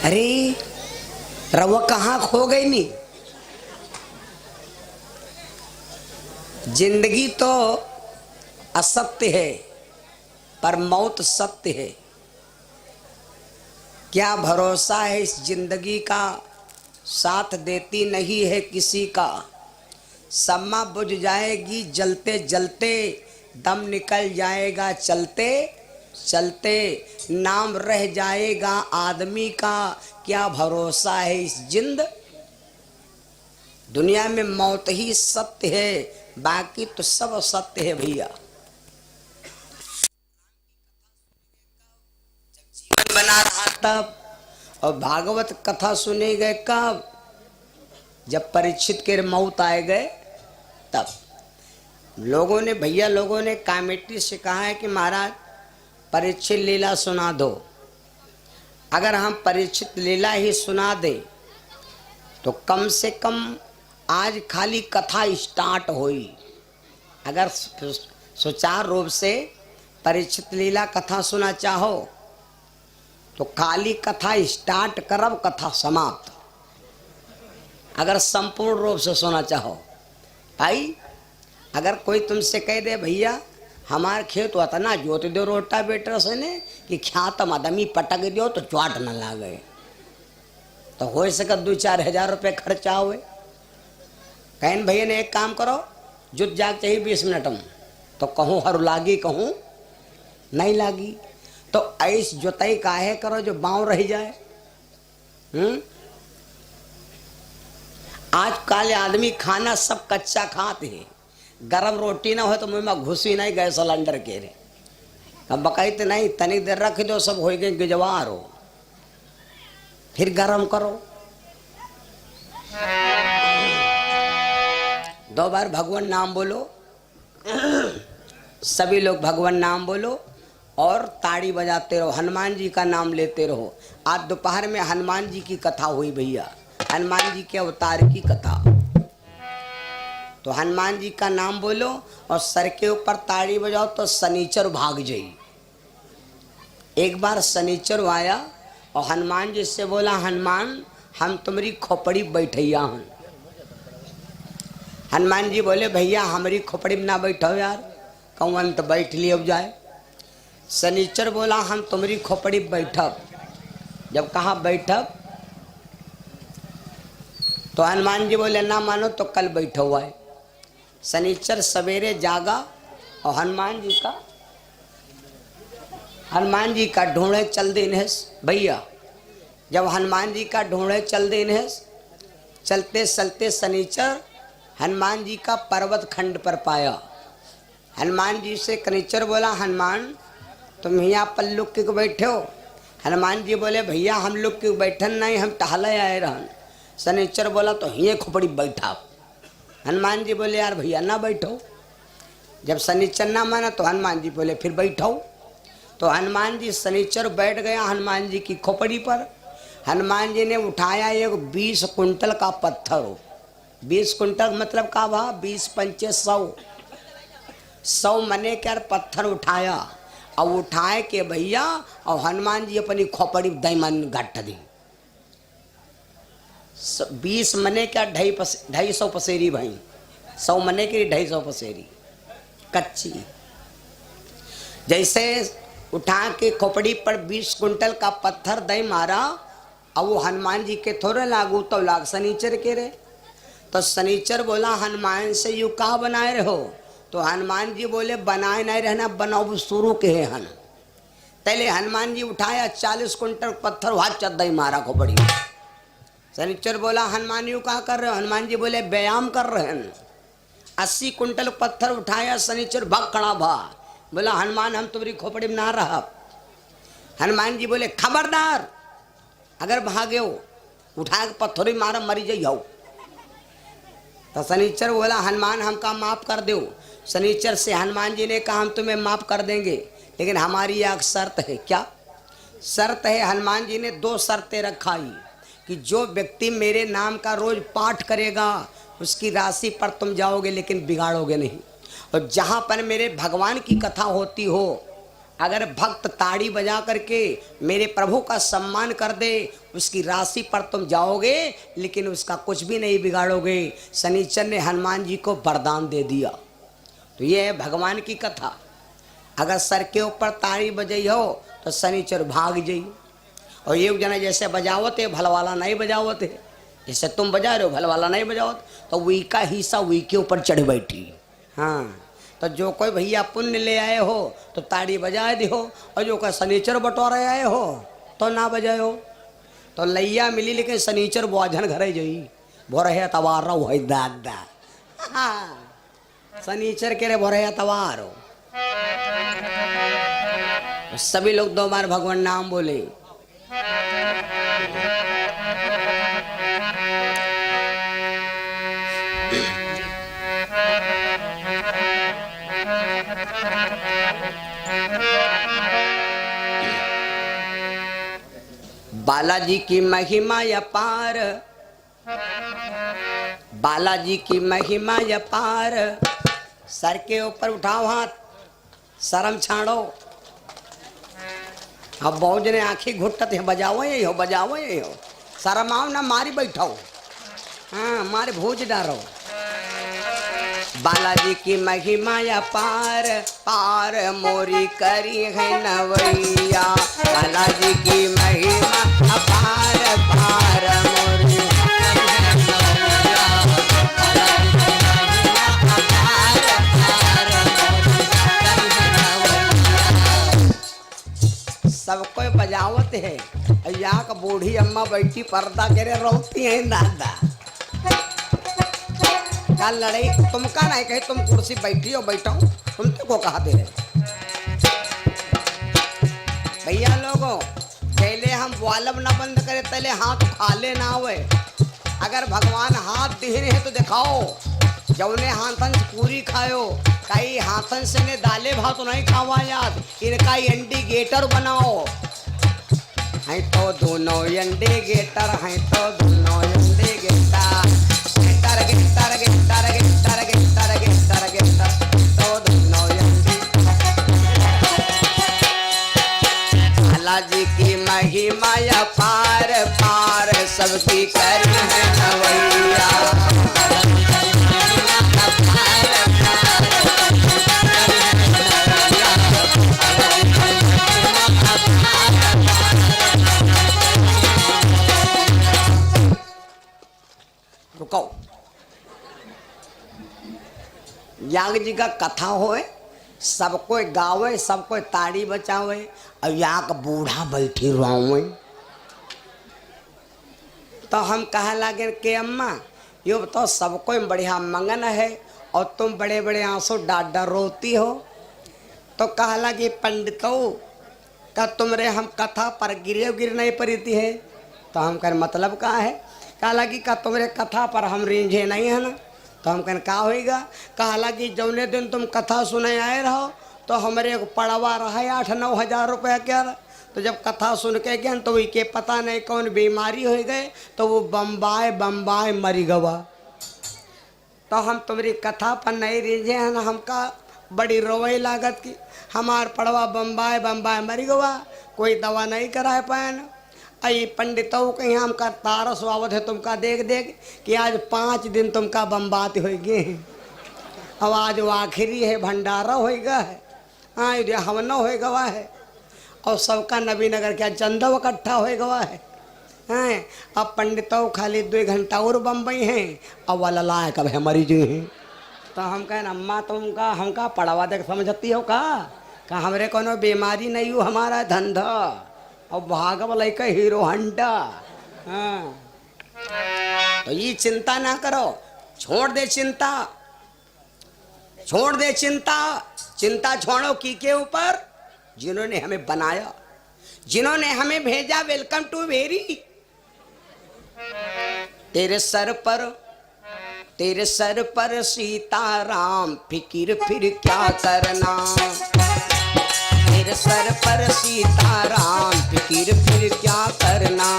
अरे रवा कहाँ खो गई नी। जिंदगी तो असत्य है पर मौत सत्य है। क्या भरोसा है इस जिंदगी का, साथ देती नहीं है किसी का। सम्मा बुझ जाएगी जलते जलते, दम निकल जाएगा चलते चलते, नाम रह जाएगा आदमी का। क्या भरोसा है इस जिंद। दुनिया में मौत ही सत्य है, बाकी तो सब सत्य है भैया। जीवन बना रहा तब, और भागवत कथा सुने गए कब, जब परीक्षित के मौत आए गए तब। लोगों ने भैया लोगों ने कमेटी से कहा है कि महाराज परीक्षित लीला सुना दो। अगर हम परीक्षित लीला ही सुना दे तो कम से कम आज खाली कथा स्टार्ट हुई। अगर सुचारू रूप से परीक्षित लीला कथा सुना चाहो तो खाली कथा स्टार्ट करब, कथा समाप्त। अगर संपूर्ण रूप से सुना चाहो भाई, अगर कोई तुमसे कह दे भैया हमारे खेत हुआ था ना, जोत दो रोटा बेटर से ने कि ख्यातम आदमी पटक दो तो चोट न लागे, तो हो सके 2-4 हजार रुपये खर्चा हुए। कहन भैया ने एक काम करो, जुट जाग चाहिए 20 मिनट में, तो कहूँ हर लागी कहूँ नहीं लागी। तो ऐस जोताई काहे करो जो बाँव रह जाए। आजकल आदमी खाना सब कच्चा खाते हैं। गरम रोटी ना हो तो मुँह में घुसी नहीं गए सिलेंडर के रे। अब बकाइत नहीं, तनी देर रख दो सब हो गए गिजवार हो, फिर गरम करो। 2 बार भगवान नाम बोलो, सभी लोग भगवान नाम बोलो और ताड़ी बजाते रहो, हनुमान जी का नाम लेते रहो। आज दोपहर में हनुमान जी की कथा हुई भैया, हनुमान जी के अवतार की कथा। तो हनुमान जी का नाम बोलो और सर के ऊपर ताड़ी बजाओ तो शनिचर भाग जाई। एक बार शनिचर आया और हनुमान जी से बोला, हनुमान हम तुम्हारी खोपड़ी बैठैया हूँ। हनुमान जी बोले भैया हमारी खोपड़ी में ना बैठो यार, कहूँ तो बैठ ली अब जाए। शनिचर बोला हम तुम्हारी खोपड़ी बैठब। जब कहा बैठब तो हनुमान जी बोले ना मानो तो कल बैठो हुआ है। शनिचर सवेरे जागा और हनुमान जी का ढूंढे चल दिन है भैया। जब हनुमान जी का ढूंढे चल दिन है, चलते चलते शनिचर हनुमान जी का पर्वत खंड पर पाया। हनुमान जी से शनिचर बोला, हनुमान तुम यहाँ पर लुक के बैठे हो। हनुमान जी बोले भैया हम लोग के बैठन नहीं, हम टहले आए रहन। शनिचर बोला तो हिये खोपड़ी बैठा। हनुमान जी बोले यार भैया ना बैठो। जब शनिचर ना माना तो हनुमान जी बोले फिर बैठो। तो हनुमान जी शनिचर बैठ गया हनुमान जी की खोपड़ी पर। हनुमान जी ने उठाया एक 20 कुंटल का पत्थर हो। 20 कुंटल मतलब का भा 20×5 100 मने कर पत्थर उठाया और उठाए के भैया और हनुमान जी अपनी खोपड़ी दैमन घट दी। 20 मने क्या 250 पसेरी भाई, 100 मने की 250 पसेरी कच्ची। जैसे उठा के खोपड़ी पर 20 कुंटल का पत्थर दे मारा और वो हनुमान जी के थोड़े लागू तो लाग शनिचर के रे। तो शनिचर बोला हनुमान से यू कहा बनाए रहो। तो हनुमान जी बोले बनाए नहीं रहना, बनाओ शुरू के है हन। पहले हनुमान जी उठाया 40 कुंटल पत्थर हाथ चद्दई मारा खोपड़ी। शनिचर बोला हनुमान यू कहा कर रहे हो। हनुमान जी बोले व्यायाम कर रहे हैं। 80 कुंटल पत्थर उठाया शनिचर भाग खड़ा भा। बोला हनुमान हम तुम्हारी खोपड़ी में ना रहा। हनुमान जी बोले खबरदार अगर भागे हो उठा के पत्थर ही मारा मरी जाइयो। तो शनिचर बोला हनुमान हमका माफ कर दो। शनिचर से हनुमान जी ने कहा हम तुम्हें माफ कर देंगे, लेकिन हमारी एक शर्त है। क्या शर्त है? हनुमान जी ने 2 शर्तें रखाई कि जो व्यक्ति मेरे नाम का रोज पाठ करेगा उसकी राशि पर तुम जाओगे लेकिन बिगाड़ोगे नहीं। और जहाँ पर मेरे भगवान की कथा होती हो अगर भक्त ताड़ी बजा करके मेरे प्रभु का सम्मान कर दे, उसकी राशि पर तुम जाओगे लेकिन उसका कुछ भी नहीं बिगाड़ोगे। शनिचर ने हनुमान जी को वरदान दे दिया। तो ये है भगवान की कथा। अगर सर के ऊपर ताड़ी बजाई हो तो शनिचर भाग जाइए। और एक जना जैसे बजावत है भलवाला नहीं बजावत है, जैसे तुम बजा रहे हो भलवाला नहीं बजावत, तो वही का हिस्सा वही के ऊपर चढ़ बैठी। हाँ, तो जो कोई भैया पुण्य ले आए हो तो ताड़ी बजा दियो, और जो कोई शनिचर बटोरे आए हो तो ना बजायो। तो लैया मिली लेकिन शनिचर बोझन घरे जई भोरे तवार रहो है दादा। हाँ, शनिचर के रे भोरे तवार हो। सभी लोग 2 बार भगवान नाम बोले। बालाजी की महिमा अपार, बालाजी की महिमा अपार। सर के ऊपर उठाओ हाथ, शर्म छाड़ो। अब बहुत जने आंखें घुटत है, बजाओ ये हो बजाओ ये हो, शर्म आओ ना, मारी बैठो। हाँ, मारे भोज डारो। बालाजी की महिमा अपार, पार मोरी करी है नवैया। बालाजी की महिमा अपार, पार मोरी सब कोई बजावत है। यहाँ का बूढ़ी अम्मा बैठी पर्दा करे रोती है दादा। क्या लड़ाई तुमका नहीं कही, तुम कुर्सी बैठी हो बैठो, तुम तो को कहा दे रहे भैया लोगों। पहले हम वालब ना बंद करे, पहले हाथ खाले ना हुए। अगर भगवान हाथ दिहने है तो दिखाओ, जौने हाथन से पूरी खायो। कई हाथन से ने दाले भात तो नहीं खावा याद, इनका इंडिकेटर बनाओ। है तो दोनों इंडिकेटर, है तो दोनों इंडिकेटर, गेटर गेटर गेटर गेटर गेटर गेटर गेटर, तो दोनों बालाजी की महिमा अपार, पार सबकी करी है नवैया। रुको, याग जी का कथा होए, सब कोई गावे, सब कोई ताड़ी बचावे, और यहाँ का बूढ़ा बैठी रोवे। तो हम कहा लगे कि अम्मा यो तो सब कोई बढ़िया मंगन है और तुम बड़े बड़े आंसू डाट डाट रोती हो। तो कहा लगी पंडितों का तुमरे हम कथा पर गिर नहीं पड़ती है। तो हम कह मतलब कहा है। कहा लगी का तुम्हारे कथा पर हम रेंझे नहीं है ना। तो हम कहने का होगा। कहा लगी जौने दिन तुम कथा सुने आए रहो तो हमारे पड़वा रहा 8-9 हज़ार रुपया क्या। तो जब कथा सुन के गए तो वही के पता नहीं कौन बीमारी हो गए, तो वो बम्बाई मरी गवा। तो हम तुम्हारी कथा पर नहीं रेंझे हैं ना, हमका बड़ी रोई लागत की हमार पड़वा बम्बाई मरी गवा, कोई दवा नहीं कराए पाए ना। आई पंडितों के यहाँ हमका तारस आवत है तुमका देख देख कि आज 5 दिन तुमका बम्बात होगी। अब आज वो आखिरी है, भंडारा होगा है, हाँ ये हवन हो गवा है, और सबका नबी नगर क्या चंदा इकट्ठा हो गवा है। हाँ, अब पंडितों खाली 2 घंटा और बम्बई हैं, अब वाला लाए कब है मरीज हैं। तो हम कहें अम्मा तुमका हमका पढ़ावा देख समझती हो का हमरे कोनो बीमारी नहीं हो, हमारा धंधा और भाग वाला का हीरो हंडा। हाँ, तो ये चिंता ना करो, छोड़ दे चिंता, छोड़ दे चिंता, चिंता छोड़ो के ऊपर जिन्होंने हमें बनाया, जिन्होंने हमें भेजा। Welcome to very. तेरे सर पर सीताराम फिकिर फिर क्या करना। तेरे सर पर सीताराम फिकिर फिर क्या करना।